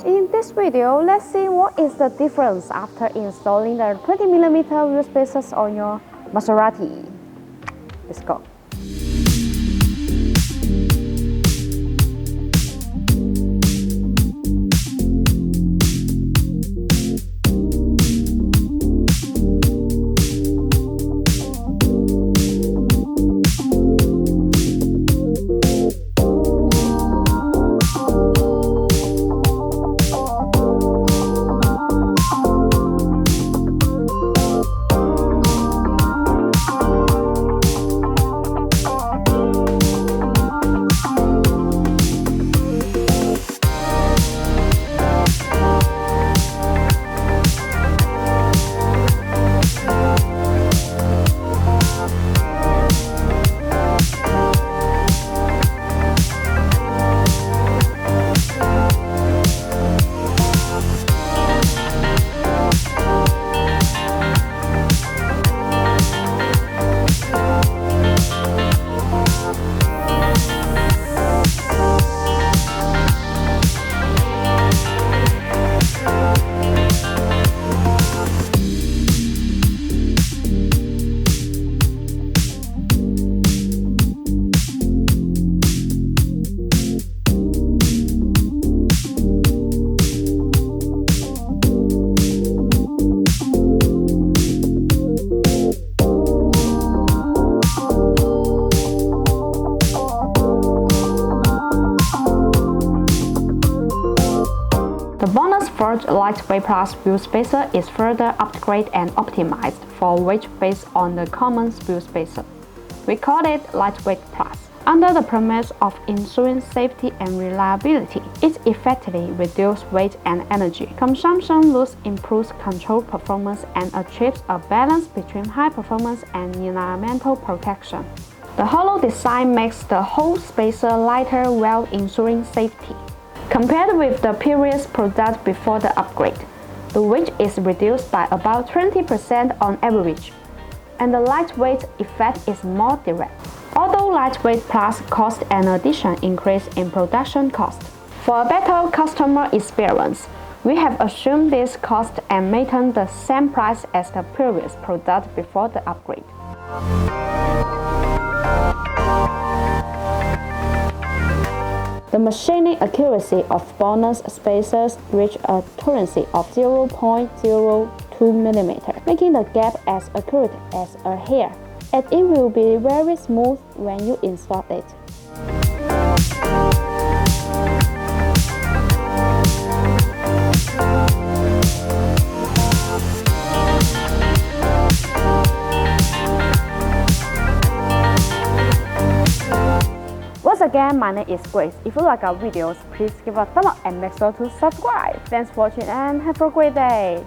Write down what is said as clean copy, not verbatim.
In this video, let's see what is the difference after installing the 20mm wheel spacers on your Maserati. Let's go. The BONOSS Forge Lightweight Plus wheel spacer is further upgraded and optimized for weight based on the common wheel spacer. We call it Lightweight Plus. Under the premise of ensuring safety and reliability, it effectively reduces weight and energy consumption, thus improves control performance and achieves a balance between high performance and environmental protection. The hollow design makes the whole spacer lighter while ensuring safety. Compared with the previous product before the upgrade, the weight is reduced by about 20% on average, and the lightweight effect is more direct. Although Lightweight Plus costs an additional increase in production cost. For a better customer experience, we have assumed this cost and maintained the same price as the previous product before the upgrade. The machining accuracy of BONOSS spacers reached a accuracy of 0.02 mm, making the gap as accurate as a hair, and it will be very smooth when you install it. Once again, my name is Grace. If you like our videos, please give a thumb up and make sure to subscribe. Thanks for watching and have a great day.